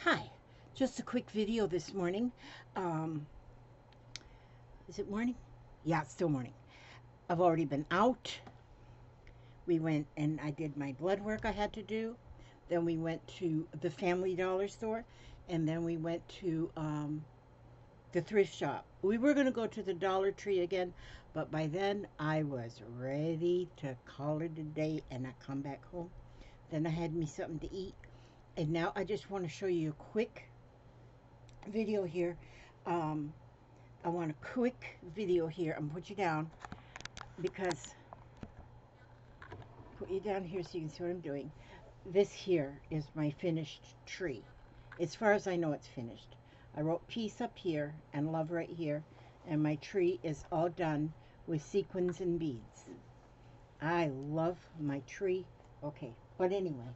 Hi, just a quick video this morning. Um, is it morning? Yeah, it's still morning. I've already been out. We went and I did my blood work I had to do. Then we went to the Family Dollar store, and then we went to the thrift shop. We were going to go to the Dollar Tree again, but by then I was ready to call it a day and I come back home. Then I had me something to eat, and now I just want to show you a quick video here. Um, I want a quick video here. I'm gonna put you down because put you down here so you can see what I'm doing. This here is my finished tree. As far as I know, it's finished. I wrote peace up here and love right here, and my tree is all done with sequins and beads. I love my tree. Okay, but anyway,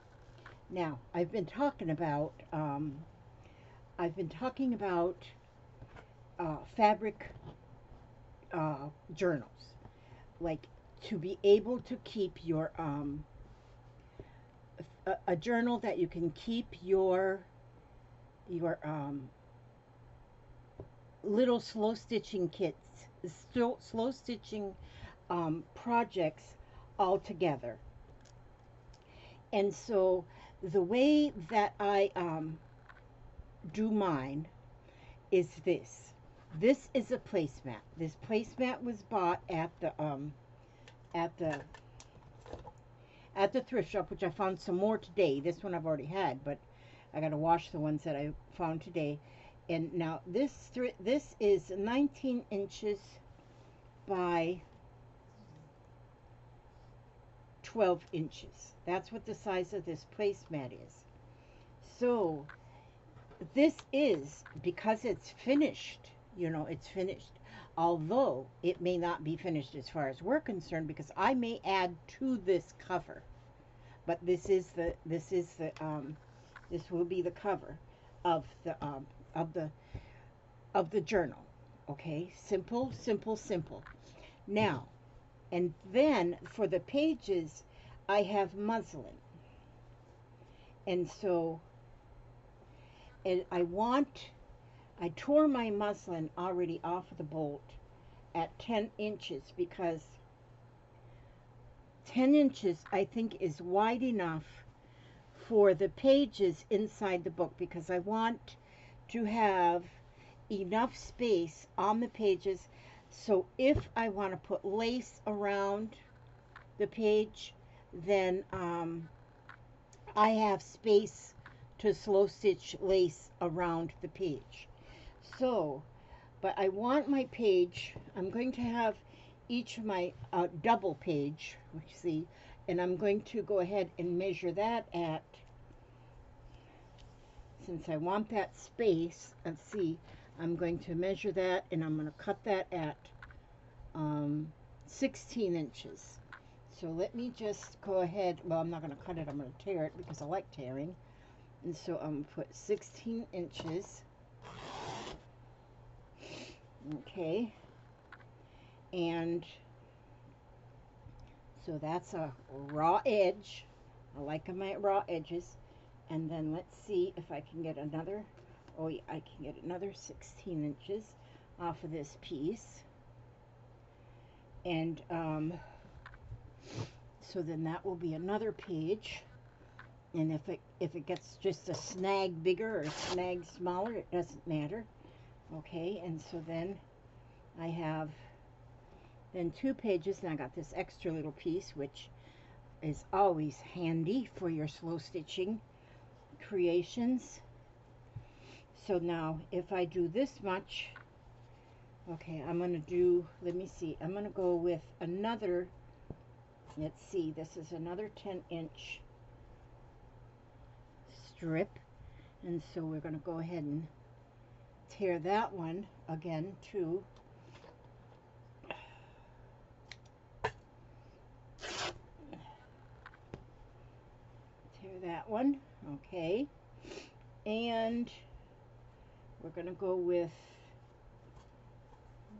now I've been talking about fabric journals, like to be able to keep your a journal that you can keep your little slow stitching kits, slow stitching projects all together. And so the way that I do mine is this. This is a placemat. This placemat was bought at the at the thrift shop, which I found some more today. This one I've already had, but I gotta wash the ones that I found today. And now this is 19 inches by 12 inches. That's what the size of this placemat is. So this is, because it's finished, it's finished. Although it may not be finished as far as we're concerned, because I may add to this cover. But this will be the cover of the of the journal. Okay, simple, simple, simple. Now, and then for the pages, I have muslin, and so and I tore my muslin already off of the bolt at 10 inches because 10 inches I think is wide enough for the pages inside the book, because I want to have enough space on the pages, so if I want to put lace around the page, then I have space to slow stitch lace around the page. So, but I want my page, I'm going to have each of my double page, you see, and I'm going to go ahead and measure that at, since I want that space, let's see, I'm going to measure that, and I'm going to cut that at 16 inches. So let me just go ahead, well, I'm not going to cut it, I'm going to tear it because I like tearing. And so I'm going to put 16 inches. Okay. And so that's a raw edge. I like my raw edges. And then let's see if I can get another, oh yeah, I can get another 16 inches off of this piece. And so then that will be another page. And if it gets just a snag bigger or a snag smaller, it doesn't matter. Okay, and so then I have then 2 pages, and I got this extra little piece, which is always handy for your slow stitching creations. So now if I do this much, okay, I'm going to do, let me see, I'm going to go with another, let's see, this is another 10-inch strip, and so we're going to go ahead and tear that one again too. Tear that one, okay, and we're going to go with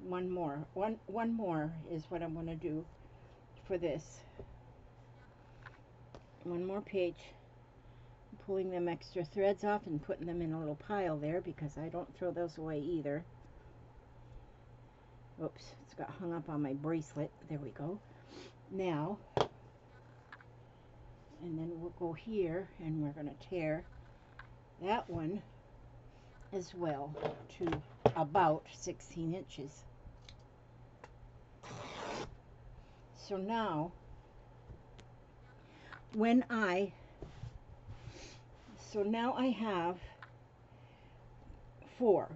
one more. One more is what I'm going to do for this. One more page. pulling them extra threads off and putting them in a little pile there because I don't throw those away either. Oops, it's got hung up on my bracelet. There we go. Now, and then we'll go here and we're going to tear that one as well to about 16 inches. So now, so now I have four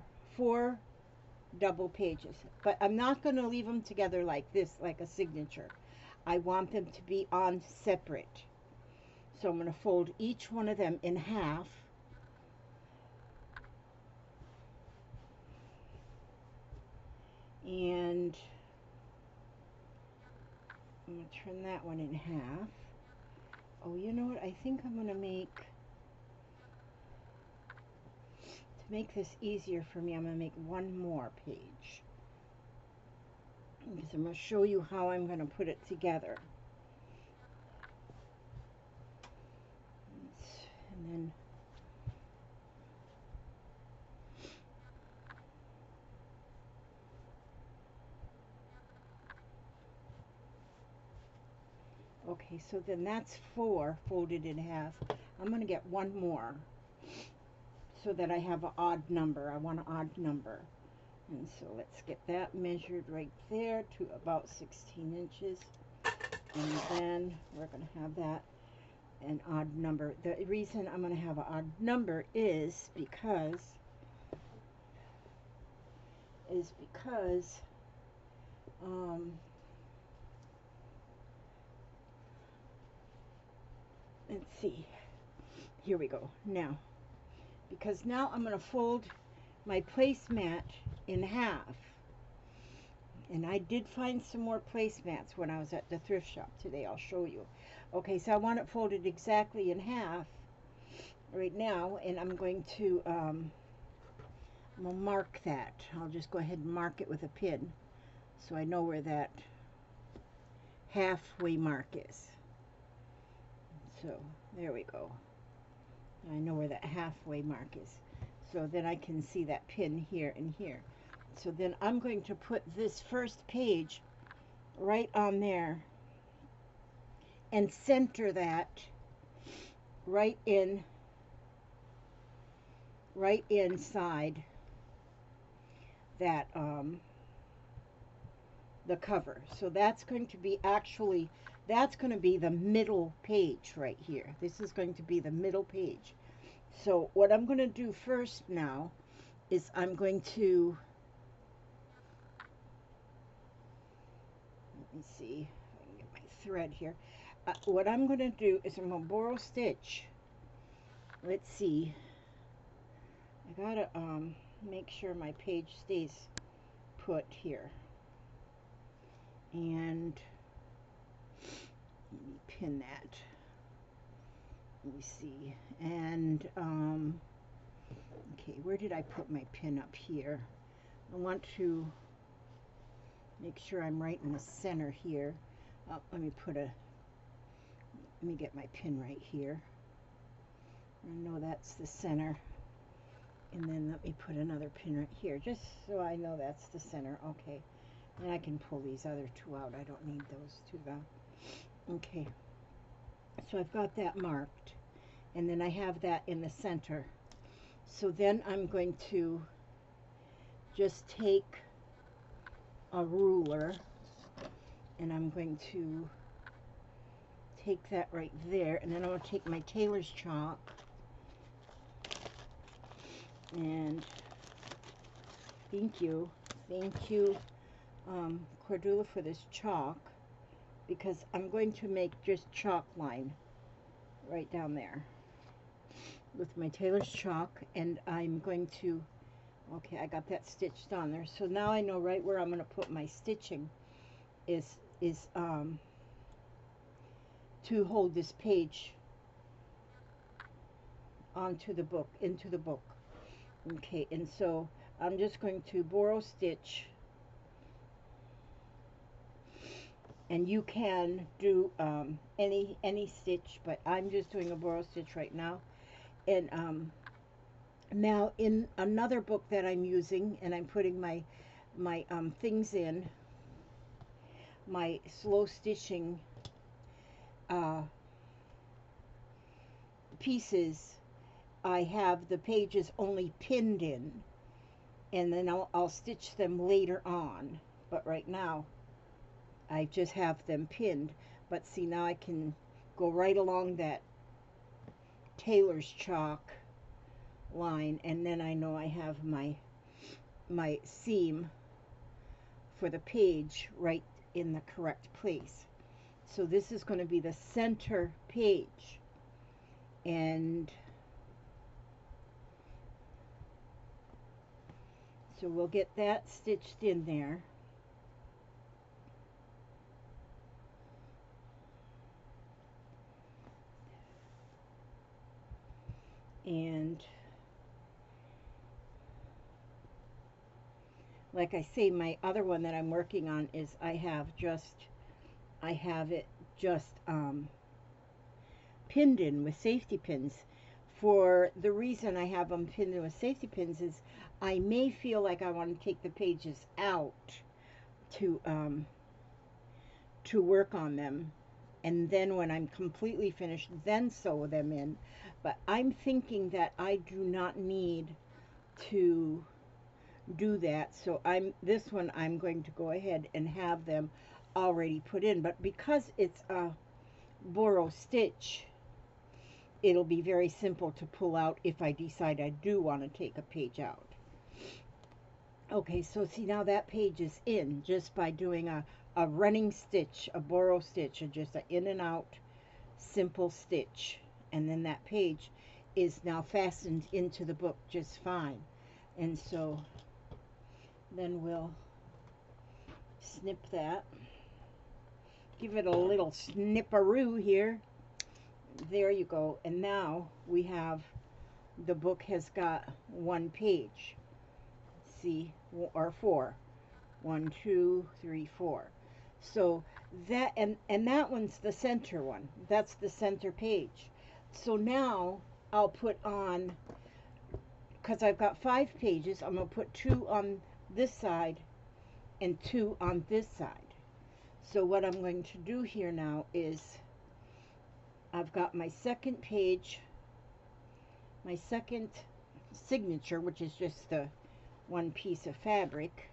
double pages, but I'm not going to leave them together like this, like a signature. I want them to be on separate. So I'm going to fold each one of them in half. And I'm going to turn that one in half. Oh, you know what? I think I'm going to make this easier for me, I'm going to make one more page. Because I'm going to show you how I'm going to put it together. And then okay, so then that's 4 folded in half. I'm going to get one more so that I have an odd number. I want an odd number. And so let's get that measured right there to about 16 inches. And then we're going to have that an odd number. The reason I'm going to have an odd number is because let's see. Here we go. Now, because now I'm going to fold my placemat in half. And I did find some more placemats when I was at the thrift shop today. I'll show you. Okay, so I want it folded exactly in half right now, and I'm going to mark that. I'll just go ahead and mark it with a pin so I know where that halfway mark is. So there we go. I know where that halfway mark is. So then I can see that pin here and here. So then I'm going to put this first page right on there and center that right inside that the cover. So that's going to be that's going to be the middle page right here. This is going to be the middle page. So what I'm going to do first now is I'm going to, let me see if I can get my thread here. What I'm going to do is I'm going to borrow stitch. Let's see. I gotta make sure my page stays put here. And let me pin that. Let me see. And okay, where did I put my pin? Up here. I want to make sure I'm right in the center here. Let me get my pin right here. I know that's the center. And then let me put another pin right here, just so I know that's the center. Okay. And I can pull these other two out. I don't need those two though. Okay. So I've got that marked. And then I have that in the center. So then I'm going to just take a ruler and I'm going to take that right there, and then I'm going to take my tailor's chalk and thank you Cordula for this chalk, because I'm going to make just chalk line right down there with my tailor's chalk, and I'm going to, okay, I got that stitched on there. So now I know right where I'm going to put my stitching is to hold this page onto the book, into the book. Okay, and so I'm just going to borrow stitch, and you can do any stitch, but I'm just doing a borrow stitch right now. And now in another book that I'm using, and I'm putting my things in, my slow stitching uh, pieces, I have the pages only pinned in, and then I'll stitch them later on. But right now, I just have them pinned. But see, now I can go right along that tailor's chalk line, and then I know I have my seam for the page right in the correct place. So this is going to be the center page, and so we'll get that stitched in there. And like I say, my other one that I'm working on is I have it just pinned in with safety pins. For the reason I have them pinned in with safety pins is I may feel like I want to take the pages out to work on them, and then when I'm completely finished, then sew them in. But I'm thinking that I do not need to do that, so this one I'm going to go ahead and have them already put in. But because it's a borrow stitch, it'll be very simple to pull out if I decide I do want to take a page out. Okay, so see, now that page is in just by doing a running stitch, a borrow stitch, or just an in and out simple stitch, and then that page is now fastened into the book just fine. And so then we'll snip that, give it a little snipperoo here. There you go. And now we have, the book has got one page, see, or four. 1, 2, 3, 4. So that, and that one's the center one. That's the center page. So now I'll put on, because I've got 5 pages, I'm going to put 2 on this side and 2 on this side. So what I'm going to do here now is, I've got my second page, my second signature, which is just the one piece of fabric,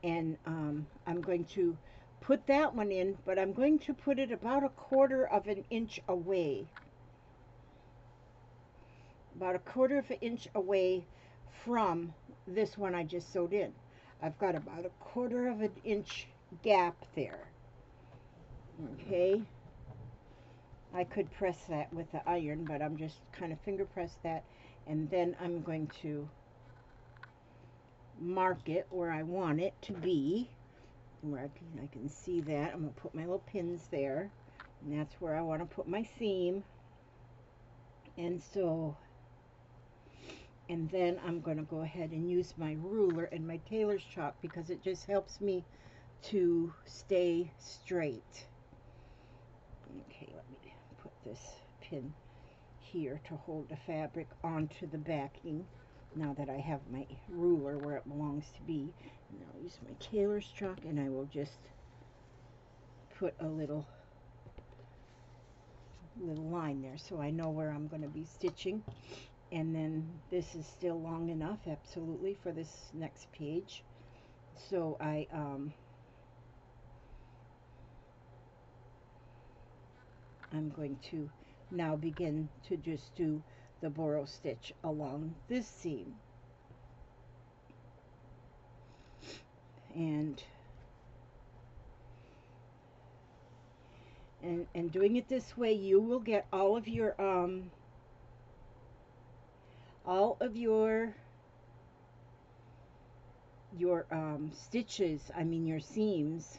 and I'm going to put that one in, but I'm going to put it about 1/4 of an inch away, about 1/4 of an inch away from this one I just sewed in. I've got about 1/4 of an inch gap there. Okay, I could press that with the iron, but I'm just kind of finger press that, and then I'm going to mark it where I want it to be, where I can see that. I'm going to put my little pins there, and that's where I want to put my seam. And so, and then I'm going to go ahead and use my ruler and my tailor's chalk, because it just helps me to stay straight. Okay, let me put this pin here to hold the fabric onto the backing, now that I have my ruler where it belongs to be. And I'll use my tailor's chalk, and I will just put a little line there so I know where I'm going to be stitching. And then this is still long enough, absolutely, for this next page. So I'm going to now begin to just do the borrow stitch along this seam. And doing it this way, you will get all of your stitches, I mean your seams,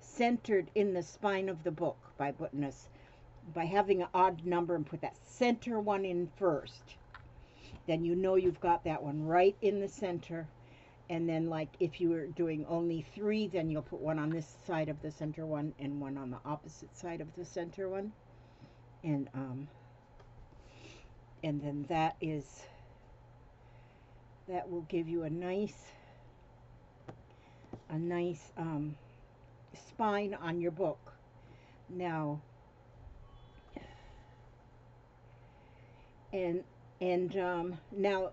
centered in the spine of the book by having an odd number and put that center one in first. Then you know you've got that one right in the center. And then, like, if you were doing only 3, then you'll put one on this side of the center one and one on the opposite side of the center one. And and then that will give you a nice spine on your book. Now, and now,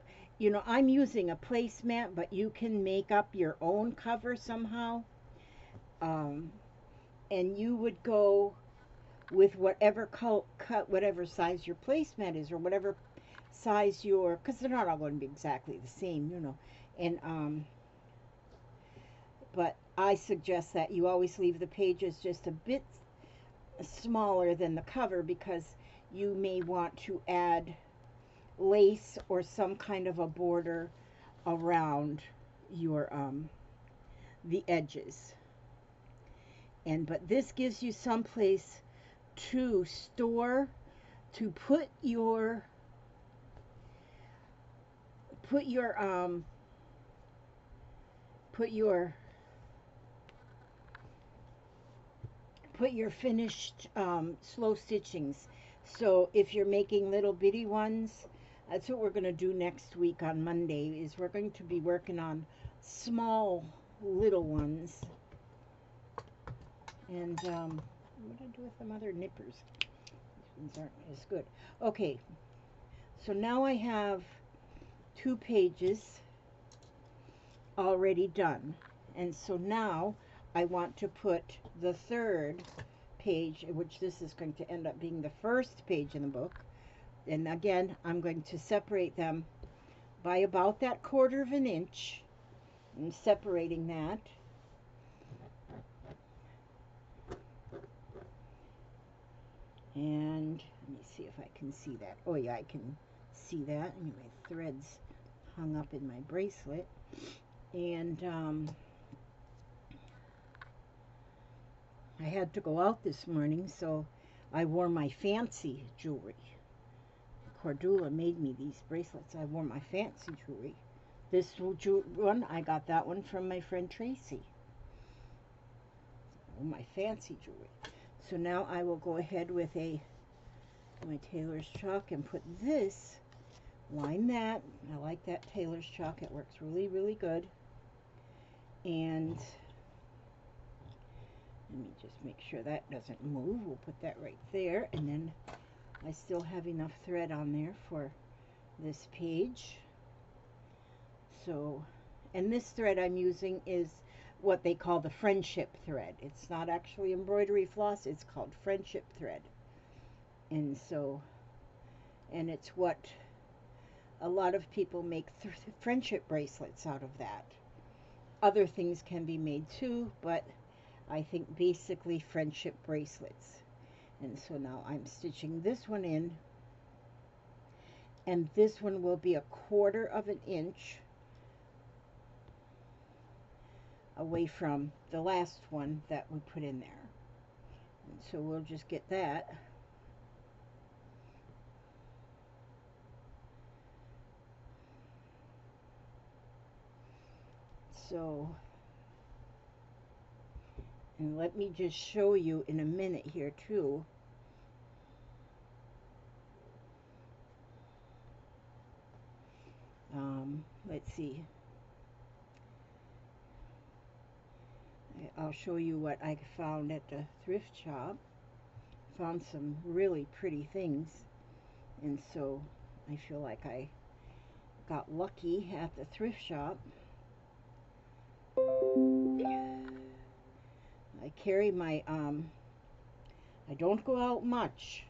I'm using a placemat, but you can make up your own cover somehow. Um, and you would go with whatever cut, whatever size your placemat is, or whatever size because they're not all going to be exactly the same. And but I suggest that you always leave the pages just a bit smaller than the cover, because you may want to add lace or some kind of a border around your the edges. But this gives you some place to store, to put your finished slow stitchings. So if you're making little bitty ones, that's what we're going to do next week on Monday, is we're going to be working on small little ones. And what do I do with some other nippers? These ones aren't as good. Okay, so now I have 2 pages already done. And so now I want to put the 3rd page, which this is going to end up being the 1st page in the book. And again, I'm going to separate them by about that 1/4 of an inch. I'm separating that. And let me see if I can see that. Oh yeah, I can see that. And my threads hung up in my bracelet. And I had to go out this morning, so I wore my fancy jewelry. Cordula made me these bracelets. I wore my fancy jewelry. This one, I got that one from my friend Tracy. Oh, my fancy jewelry. So now I will go ahead with my tailor's chalk and put this, line that. I like that tailor's chalk. It works really, really good. And let me just make sure that doesn't move. We'll put that right there. And then I still have enough thread on there for this page. So, and this thread I'm using is what they call the friendship thread. It's not actually embroidery floss, it's called friendship thread. And so, and it's what a lot of people make friendship bracelets out of that. Other things can be made too, but I think basically friendship bracelets. And so now I'm stitching this one in, and this one will be a 1/4 of an inch away from the last one that we put in there. And so we'll just get that. So, and let me just show you in a minute here too. Let's see. I'll show you what I found at the thrift shop. Found some really pretty things, and so I feel like I got lucky at the thrift shop. I carry my I don't go out much,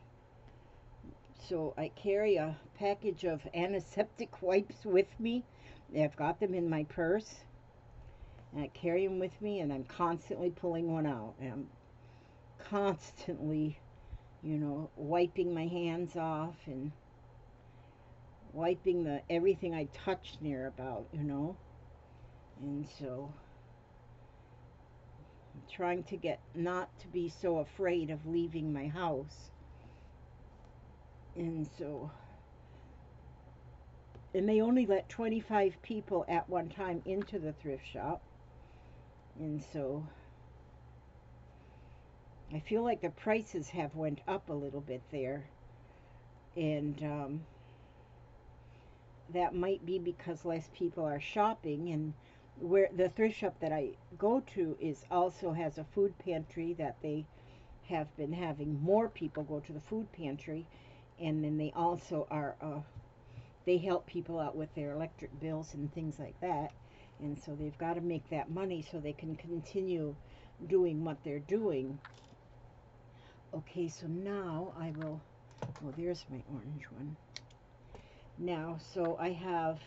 so I carry a package of antiseptic wipes with me. I've got them in my purse, and I carry them with me, and I'm constantly pulling one out, and I'm constantly, wiping my hands off and wiping everything I touch near about, and so I'm trying to get not to be so afraid of leaving my house. And so, and they only let 25 people at one time into the thrift shop. And so I feel like the prices have went up a little bit there. And that might be because less people are shopping, and where the thrift shop that I go to is also has a food pantry that they have been having more people go to the food pantry, and then they also are they help people out with their electric bills and things like that, and so they've got to make that money so they can continue doing what they're doing. Okay, so now I will, oh, there's my orange one. Now, so I have,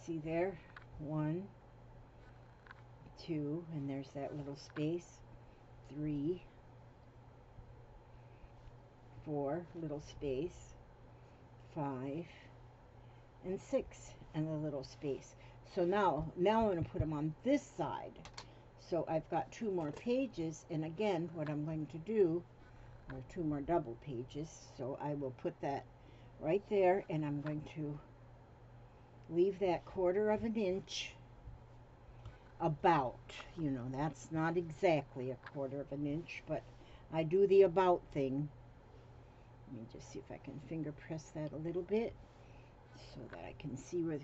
see there, 1, 2, and there's that little space, 3, 4, little space, 5, and 6, and a little space. So now I'm going to put them on this side. So I've got 2 more pages, and again, what I'm going to do, or 2 more double pages, so I will put that right there, and I'm going to leave that 1/4 of an inch, about, you know, that's not exactly a 1/4 of an inch, but I do the about thing. Let me just see if I can finger press that a little bit so that I can see where,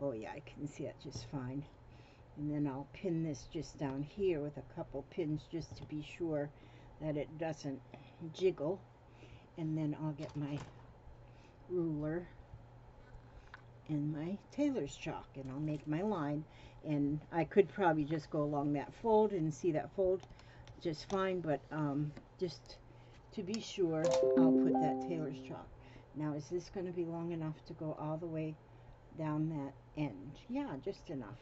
oh yeah, I can see that just fine. And then I'll pin this just down here with a couple pins just to be sure that it doesn't jiggle. And then I'll get my ruler and my tailor's chalk, and I'll make my line. And I could probably just go along that fold and see that fold just fine, but just to be sure, I'll put that tailor's chalk. Now, is this going to be long enough to go all the way down that end? Yeah, just enough.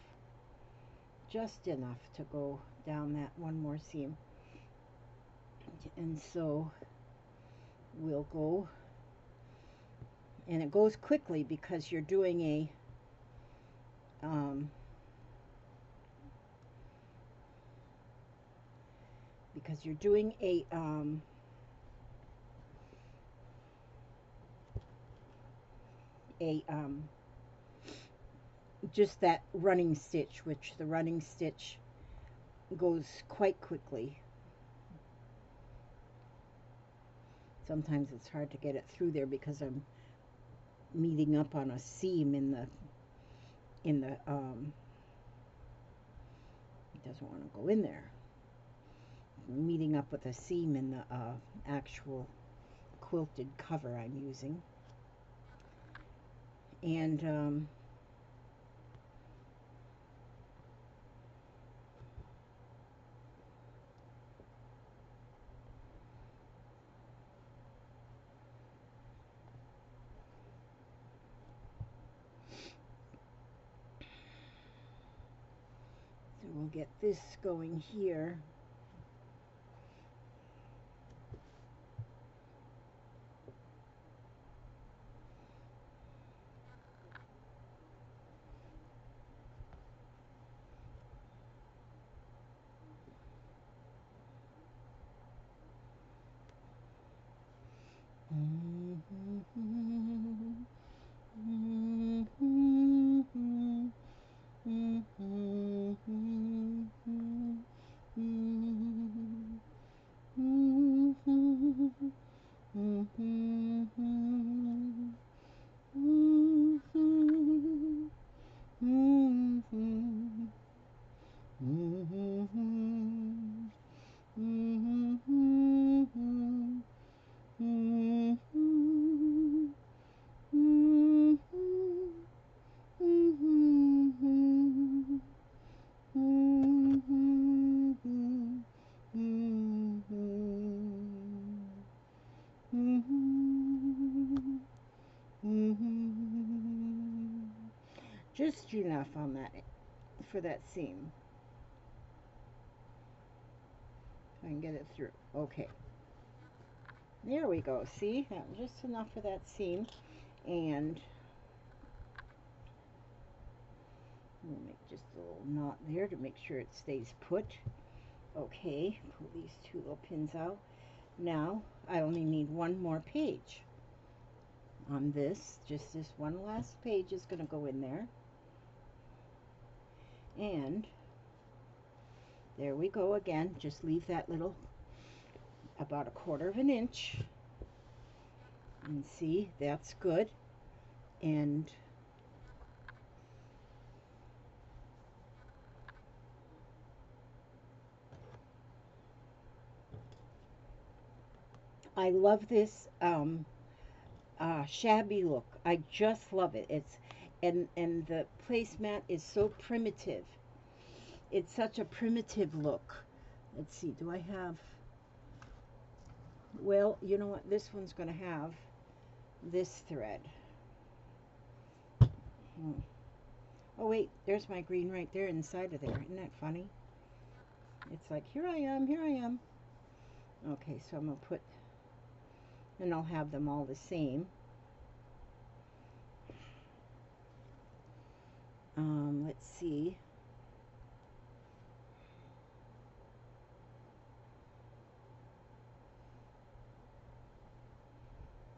Just enough to go down that one more seam. And so we'll go, and it goes quickly because you're doing a just that running stitch, which the running stitch goes quite quickly. Sometimes it's hard to get it through there because I'm meeting up on a seam in the it doesn't want to go in there. I'm meeting up with a seam in the actual quilted cover I'm using. And so we'll get this going here. Just enough on that for that seam. I can get it through. Okay. There we go. See? Just enough for that seam. And we'll make just a little knot there to make sure it stays put. Okay. Pull these 2 little pins out. Now, I only need 1 more page on this. Just this one last page is going to go in there. And there we go again. Just leave that little, about a 1/4 of an inch. And see, that's good. And I love this shabby look. I just love it. It's and the placemat is so primitive. It's such a primitive look. Let's see, do I have, well, you know what? This one's going to have this thread. Hmm. Oh, wait, there's my green right there inside of there. Isn't that funny? It's like, here I am, here I am. Okay, so I'm going to put, and I'll have them all the same. Let's see.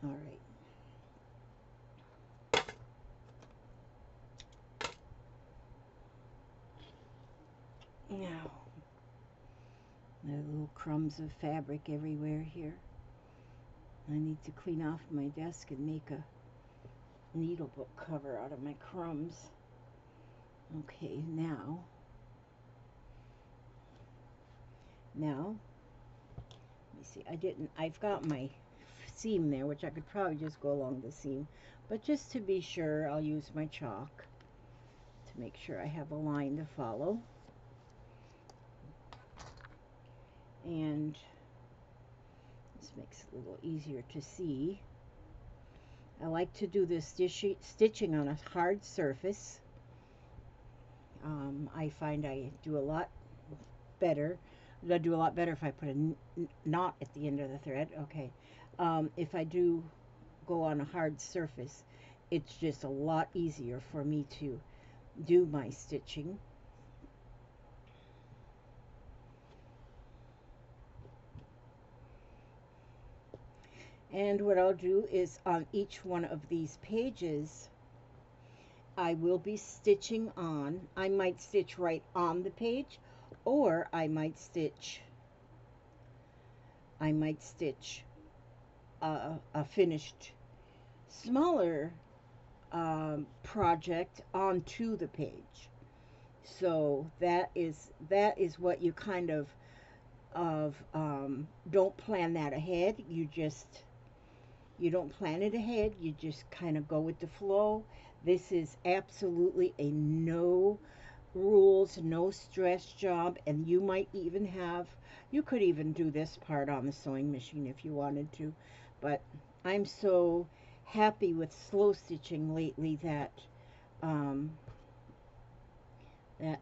All right. Now, there are little crumbs of fabric everywhere here. I need to clean off my desk and make a needle book cover out of my crumbs. Okay, now, let me see, I've got my seam there, which I could probably just go along the seam, but just to be sure, I'll use my chalk to make sure I have a line to follow. And this makes it a little easier to see. I like to do this stitching on a hard surface. I find I do a lot better. I do a lot better if I put a knot at the end of the thread. Okay. If I do go on a hard surface, it's just a lot easier for me to do my stitching. And what I'll do is on each one of these pages, I will be stitching on. I might stitch right on the page, or I might stitch a finished smaller project onto the page. So that is what you kind of don't plan that ahead. You don't plan it ahead. You just kind of go with the flow. This is absolutely a no rules, no stress job, and you could even do this part on the sewing machine if you wanted to, but I'm so happy with slow stitching lately that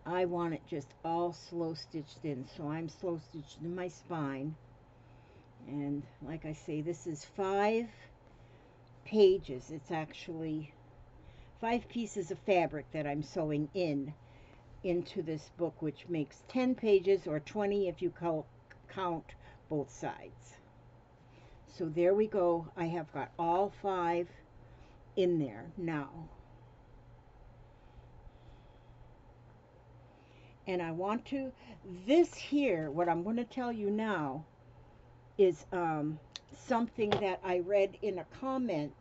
I want it just all slow stitched in, so I'm slow stitched in my spine. And like I say, this is 5 pages. It's actually 5 pieces of fabric that I'm sewing into this book, which makes 10 pages, or 20 if you count both sides. So there we go. I have got all 5 in there now. And I want to, this here, what I'm going to tell you now is something that I read in a comment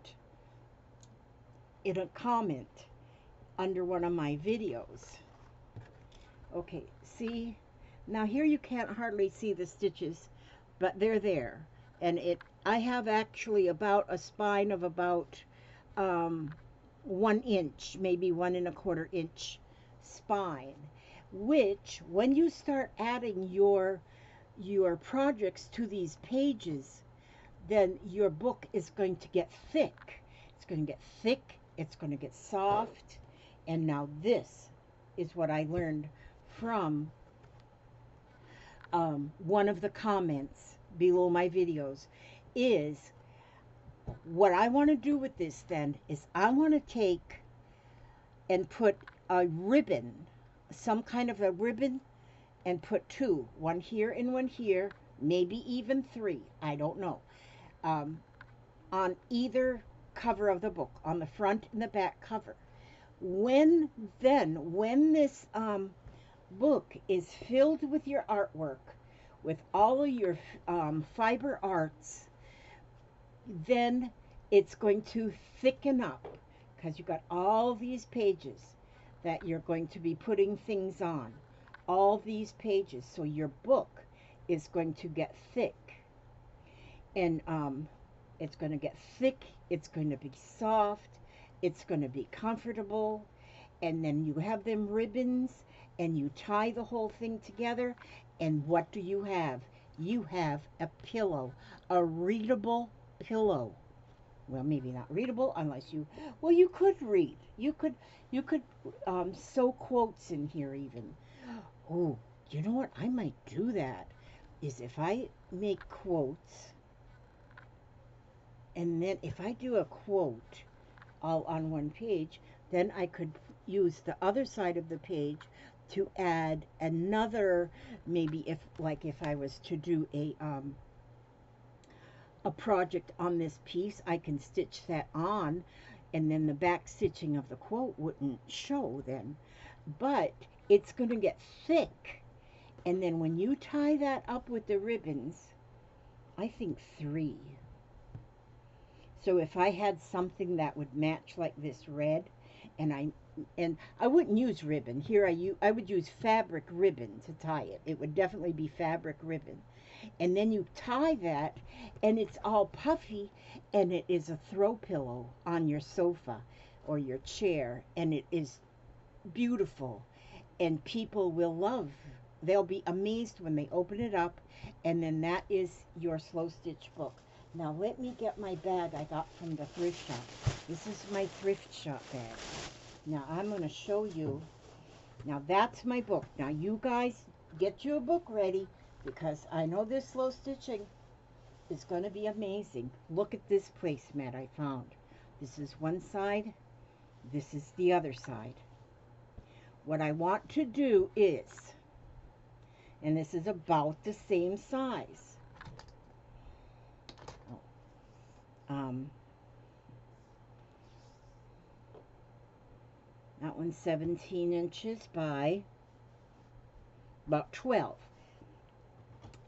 under one of my videos. Okay, see, now here you can't hardly see the stitches, but they're there. And I have actually about a spine of about 1 inch, maybe 1¼ inch spine, which when you start adding your projects to these pages, then your book is going to get thick. It's going to get thick, it's going to get soft. And now this is what I learned from one of the comments below my videos, is what I want to do with this then is I want to take and put a ribbon, some kind of a ribbon, and put 2, one here and one here, maybe even 3, I don't know, on either cover of the book, on the front and the back cover. When this book is filled with your artwork, with all of your fiber arts, then it's going to thicken up, because you got all these pages that you're going to be putting things on. All these pages. So your book is going to get thick. And it's going to get thick. It's going to be soft. It's going to be comfortable. And then you have them ribbons and you tie the whole thing together. And what do you have? You have a pillow, a readable pillow. Well, maybe not readable unless you, well, you could read. You could sew quotes in here even. Oh, you know what? I might do that. Is if I make quotes, and then if I do a quote all on one page, then I could use the other side of the page to add another, maybe if I was to do a project on this piece, I can stitch that on, and then the back stitching of the quote wouldn't show then. But it's going to get thick, and then when you tie that up with the ribbons, I think 3. So if I had something that would match like this red, and I wouldn't use ribbon here. I would use fabric ribbon to tie it. It would definitely be fabric ribbon. And then you tie that, and it's all puffy, and it is a throw pillow on your sofa or your chair, and it is beautiful, and people will love. They'll be amazed when they open it up, and then that is your slow stitch book. Now let me get my bag I got from the thrift shop. This is my thrift shop bag. Now I'm going to show you. Now that's my book. Now you guys get your book ready, because I know this slow stitching is going to be amazing. Look at this placemat I found. This is one side. This is the other side. What I want to do is, and this is about the same size. That one's 17 inches by about 12.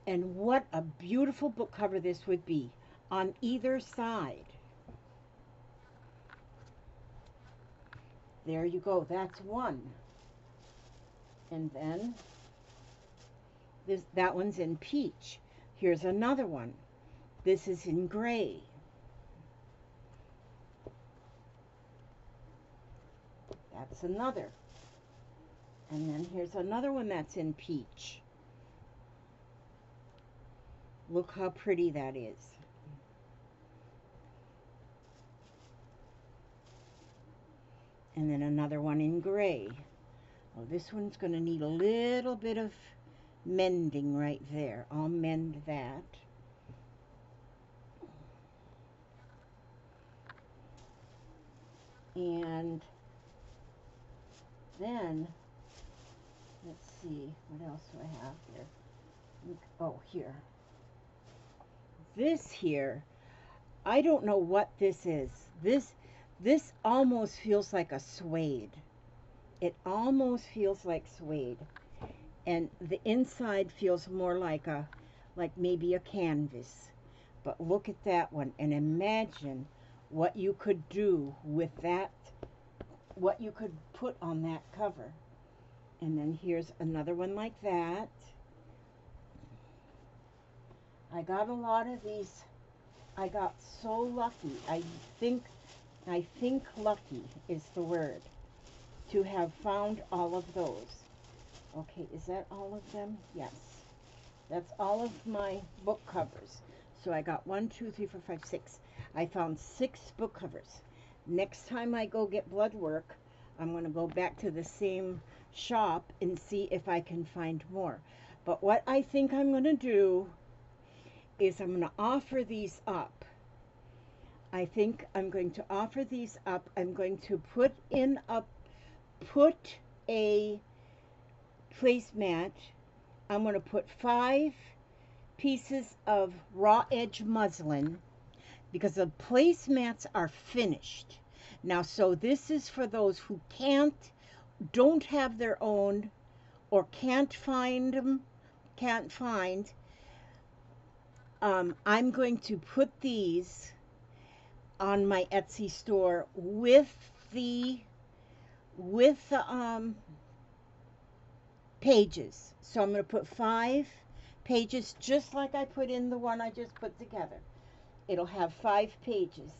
And what a beautiful book cover this would be on either side. There you go. That's one. And then that one's in peach. Here's another one. This is in gray. That's another. And then here's another one that's in peach. Look how pretty that is. And then another one in gray. Oh, this one's going to need a little bit of mending right there. I'll mend that. And then, let's see, what else do I have here? Oh, here. This here, I don't know what this is. This almost feels like a suede. It almost feels like suede. And the inside feels more like maybe a canvas. But look at that one and imagine what you could do with that, what you could put on that cover. And then here's another one like that. I got a lot of these. I got so lucky. I think lucky is the word, to have found all of those. Okay, is that all of them? Yes. That's all of my book covers. So I got 1, 2, 3, 4, 5, 6. I found 6 book covers. Next time I go get blood work, I'm going to go back to the same shop and see if I can find more. But what I think I'm going to do is I'm going to offer these up. I think I'm going to offer these up. I'm going to put a placemat. I'm going to put 5 pieces of raw edge muslin, because the placemats are finished. Now, so this is for those who don't have their own, or can't find them, I'm going to put these on my Etsy store with the pages. So I'm going to put 5 pages just like I put in the one I just put together. It'll have 5 pages.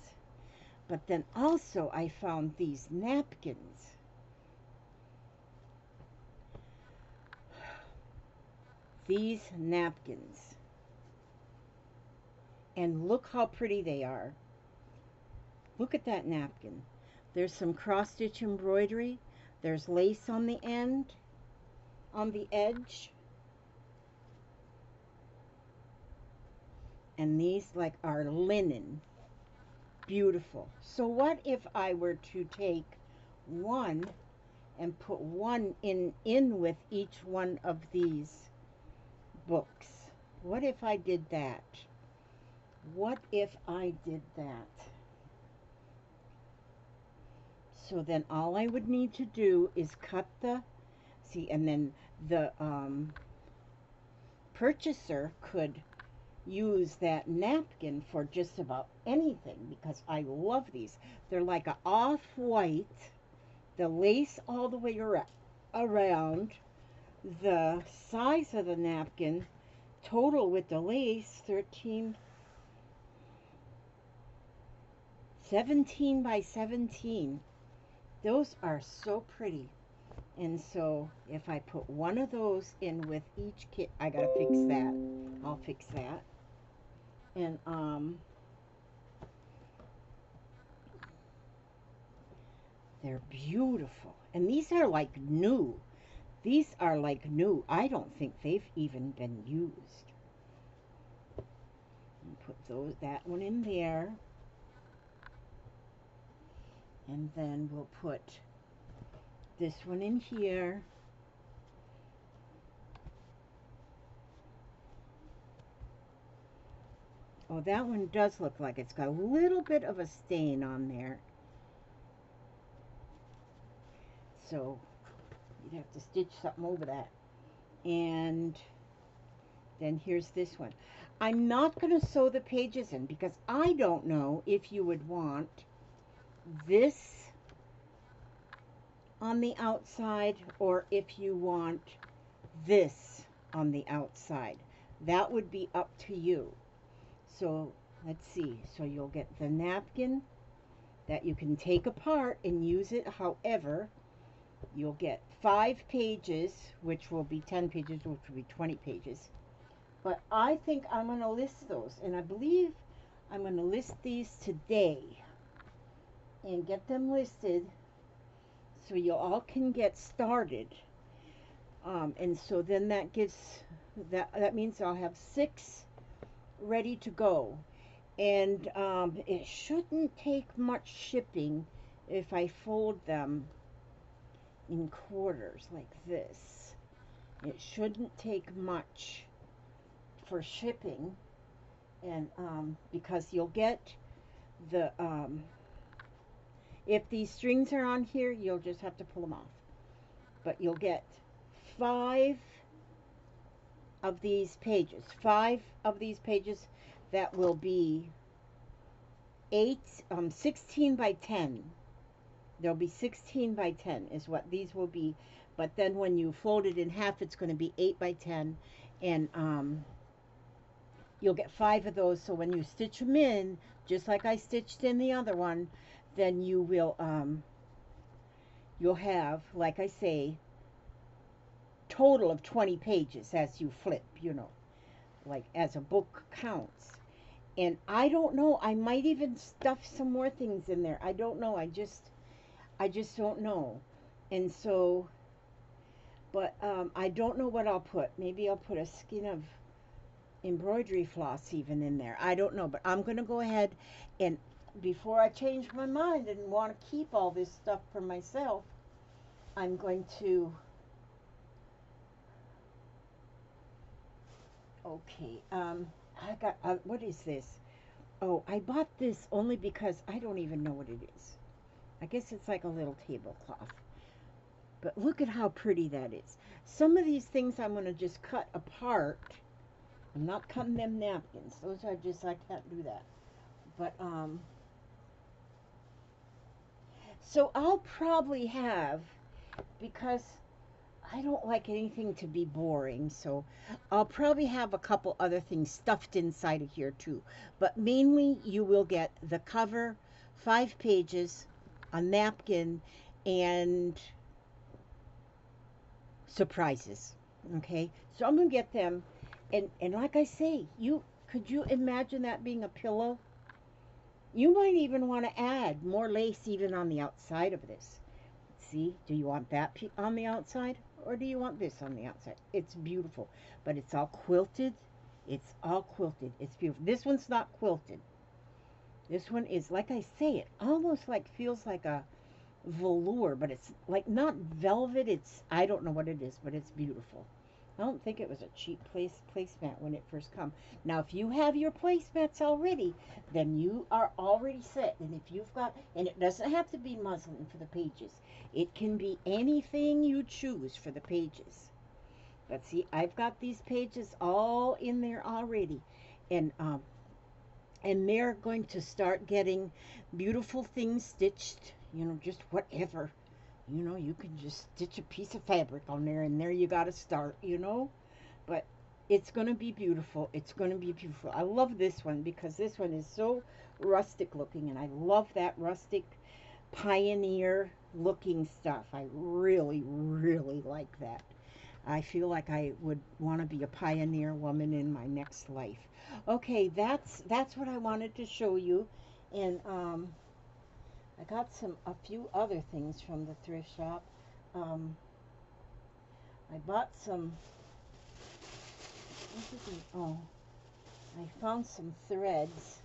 But then also I found these napkins. These napkins. And look how pretty they are. Look at that napkin. There's some cross-stitch embroidery. There's lace on the end, on the edge. And these like are linen. Beautiful. So what if I were to take one and put one in with each one of these books? What if I did that? What if I did that? So then all I would need to do is cut the, see, and then the purchaser could use that napkin for just about anything, because I love these. They're like a off-white, the lace all the way around, the size of the napkin, total with the lace, 17 by 17. Those are so pretty. And so if I put one of those in with each kit, I gotta fix that. I'll fix that. And they're beautiful. And these are like new. These are like new. I don't think they've even been used. And put that one in there. And then we'll put this one in here. Oh, that one does look like it's got a little bit of a stain on there. So you'd have to stitch something over that. And then here's this one. I'm not going to sew the pages in because I don't know if you would want this on the outside or if you want this on the outside. That would be up to you. So let's see. So you'll get the napkin that you can take apart and use it however. You'll get 5 pages, which will be 10 pages, which will be 20 pages. But I think I'm going to list those, and I believe I'm going to list these today and get them listed so you all can get started. And so then that gives, that means I'll have 6 ready to go. And it shouldn't take much shipping if I fold them in quarters like this. It shouldn't take much for shipping, and because you'll get the if these strings are on here, you'll just have to pull them off. But you'll get 5 of these pages. 5 of these pages that will be 16 by 10. There'll be 16 by 10 is what these will be. But then when you fold it in half, it's going to be 8 by 10. And you'll get 5 of those. So when you stitch them in, just like I stitched in the other one, then you will, you'll have, like I say, total of 20 pages as you flip, you know, like as a book counts. And I don't know, I might even stuff some more things in there. I don't know, I just don't know. And so, but I don't know what I'll put. Maybe I'll put a skein of embroidery floss even in there. I don't know, but I'm going to go ahead and before I change my mind and want to keep all this stuff for myself, I'm going to, okay, I got, what is this? Oh, I bought this only because I don't even know what it is. I guess it's like a little tablecloth. But look at how pretty that is. Some of these things I'm going to just cut apart. I'm not cutting them napkins. Those are just, I can't do that. But, So I'll probably have, because I don't like anything to be boring, so I'll probably have a couple other things stuffed inside of here too. But mainly, you will get the cover, 5 pages, a napkin, and surprises. Okay, so I'm gonna get them, and like I say, could you imagine that being a pillow? You might even want to add more lace even on the outside of this. See, do you want that on the outside, or do you want this on the outside? It's beautiful, but it's all quilted. It's all quilted. It's beautiful. This one's not quilted. This one is, like I say, it almost like feels like a velour, but it's like not velvet. It's, I don't know what it is, but it's beautiful. I don't think it was a cheap placemat when it first come. Now, if you have your placemats already, then you are already set. And if you've got, and it doesn't have to be muslin for the pages. It can be anything you choose for the pages. But see, I've got these pages all in there already, and they're going to start getting beautiful things stitched. You know, just whatever. You know, you can just stitch a piece of fabric on there, and there you got to start, you know. But it's going to be beautiful. It's going to be beautiful. I love this one because this one is so rustic looking, and I love that rustic pioneer looking stuff. I really, really like that. I feel like I would want to be a pioneer woman in my next life. Okay, that's what I wanted to show you, and I got a few other things from the thrift shop. Um, I bought some, oh, I found some threads.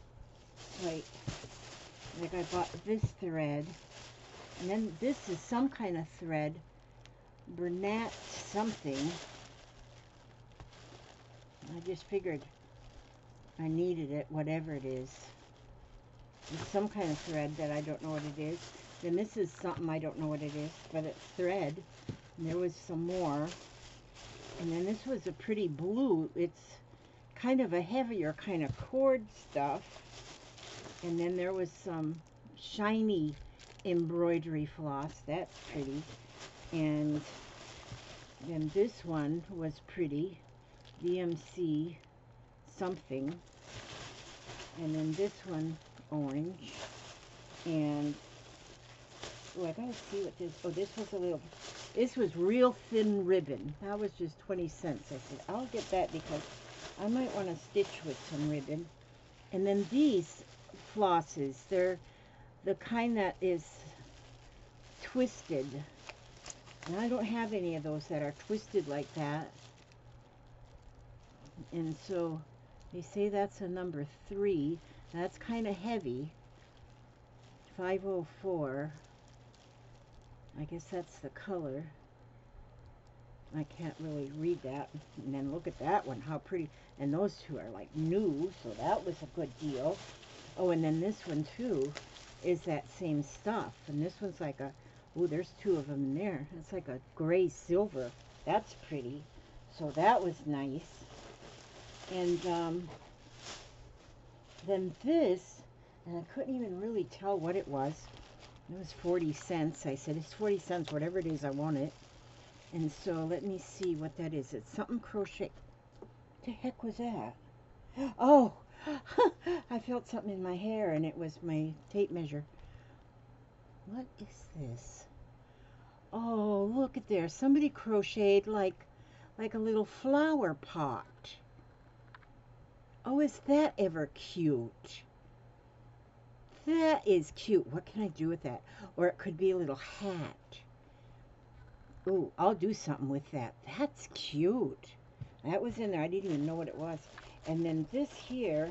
Like I bought this thread, and then this is some kind of thread, Bernat something. I just figured I needed it, whatever it is. It's some kind of thread that I don't know what it is. Then this is something I don't know what it is, but it's thread. And there was some more. And then this was a pretty blue. It's kind of a heavier kind of cord stuff. And then there was some shiny embroidery floss. That's pretty. And then this one was pretty. DMC something. And then this one, orange. And oh, I gotta see what this, oh, this was real thin ribbon. That was just 20 cents. I said, I'll get that because I might want to stitch with some ribbon. And then these flosses, they're the kind that is twisted. And I don't have any of those that are twisted like that. And so they say that's a number 3. That's kind of heavy. 504. I guess that's the color. I can't really read that. And then look at that one, how pretty. And those two are like new, so that was a good deal. Oh, and then this one too is that same stuff. And this one's like a, oh, there's 2 of them in there. It's like a gray silver. That's pretty. So that was nice. And then this, and I couldn't even really tell what it was. It was 40 cents. I said, it's 40 cents, whatever it is, I want it. And so let me see what that is. It's something crochet. What the heck was that? Oh, I felt something in my hair, and it was my tape measure. What is this? Oh, look at there. Somebody crocheted like a little flower pot. Oh, is that ever cute? That is cute. What can I do with that? Or it could be a little hat. Ooh, I'll do something with that. That's cute. That was in there. I didn't even know what it was. And then this here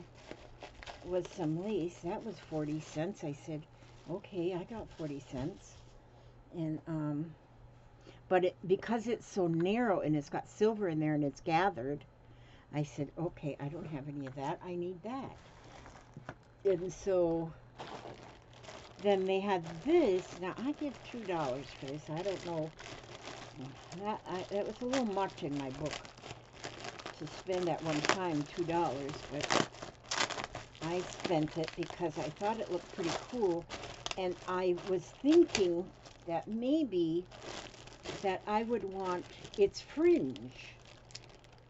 was some lace. That was 40 cents. I said, okay, I got 40 cents. And, but because it's so narrow and it's got silver in there and it's gathered, I said, okay, I don't have any of that. I need that. And so then they had this. Now, I give $2 for this. I don't know. That was a little much in my book to spend at one time $2, but I spent it because I thought it looked pretty cool. And I was thinking that maybe that I would want its fringe.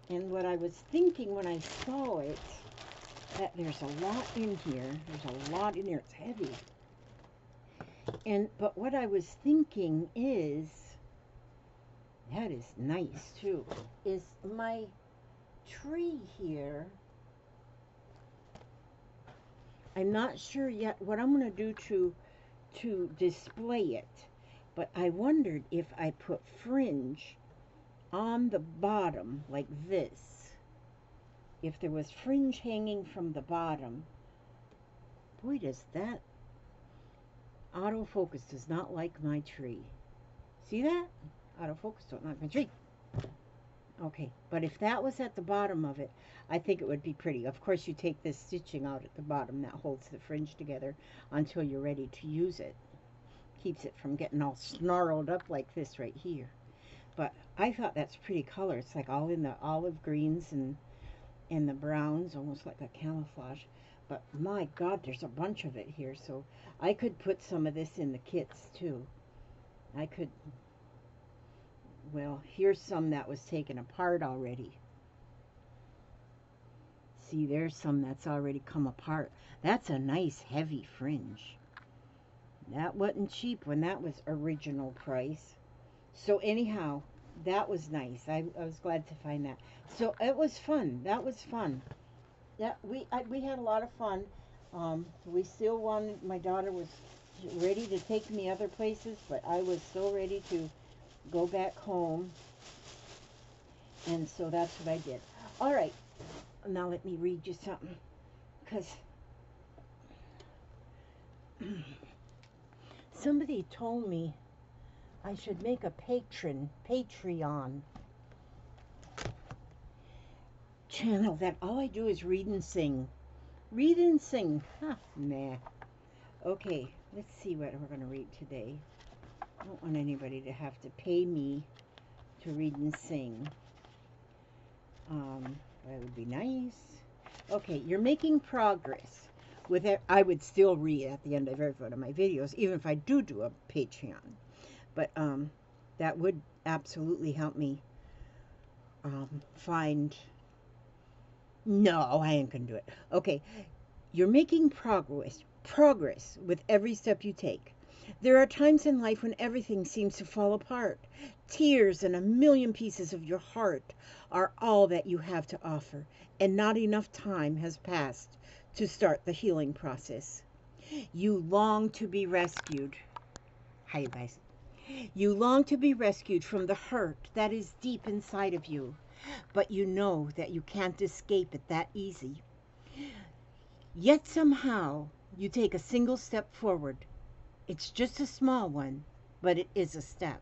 And what I was thinking when I saw it, that there's a lot in here. There's a lot in here. It's heavy. But what I was thinking is, that is nice too, is my tree here. I'm not sure yet what I'm going to do to display it, but I wondered if I put fringe on the bottom like this. If there was fringe hanging from the bottom, boy, does that autofocus does not like my tree. See that? Autofocus don't like my tree. Okay, but if that was at the bottom of it, I think it would be pretty. Of course, you take this stitching out at the bottom that holds the fringe together until you're ready to use it. Keeps it from getting all snarled up like this right here. But I thought that's pretty color. It's like all in the olive greens and the browns, almost like a camouflage. But my God, there's a bunch of it here. So I could put some of this in the kits too. I could, well, here's some that was taken apart already. See, there's some that's already come apart. That's a nice heavy fringe. That wasn't cheap when that was original price. So anyhow, that was nice. I was glad to find that. So it was fun. That was fun. That we had a lot of fun. We still wanted. My daughter was ready to take me other places, but I was so ready to go back home. And so that's what I did. All right. Now let me read you something, because somebody told me I should make a Patreon channel that all I do is read and sing. Read and sing. Huh, nah. Okay, let's see what we're going to read today. I don't want anybody to have to pay me to read and sing. That would be nice. Okay, you're making progress with it. I would still read at the end of every one of my videos, even if I do a Patreon. But that would absolutely help me find... No, I ain't gonna do it. Okay, you're making progress with every step you take. There are times in life when everything seems to fall apart. Tears and a million pieces of your heart are all that you have to offer, and not enough time has passed to start the healing process. You long to be rescued. Hi, you guys. You long to be rescued from the hurt that is deep inside of you, but you know that you can't escape it that easy. Yet somehow you take a single step forward. It's just a small one, but it is a step.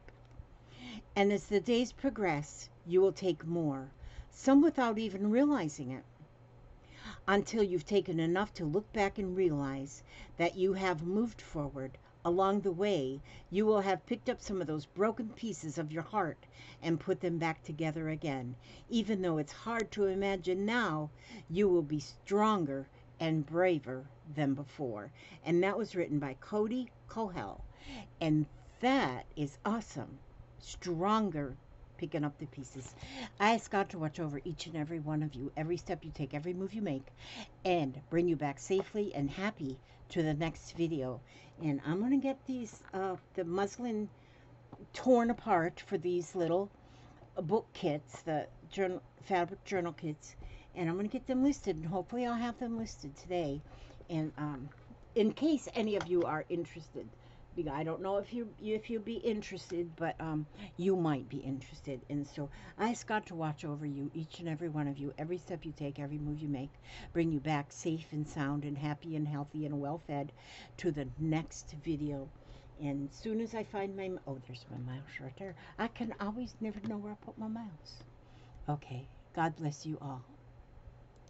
And as the days progress, you will take more, some without even realizing it, until you've taken enough to look back and realize that you have moved forward. Along the way, you will have picked up some of those broken pieces of your heart and put them back together again. Even though it's hard to imagine now, you will be stronger and braver than before. And that was written by Cody Kohel. And that is awesome. Stronger, picking up the pieces. I ask God to watch over each and every one of you, every step you take, every move you make, and bring you back safely and happy to the next video. And I'm going to get these, the muslin torn apart for these little book kits, the fabric journal kits, and I'm going to get them listed, and hopefully I'll have them listed today. And in case any of you are interested, I don't know if you'll be interested, but you might be interested. And so I ask God to watch over you, each and every one of you, every step you take, every move you make, bring you back safe and sound and happy and healthy and well fed to the next video. And as soon as I find my, oh, there's my mouse right there. I can always never know where I put my mouse. Okay, God bless you all.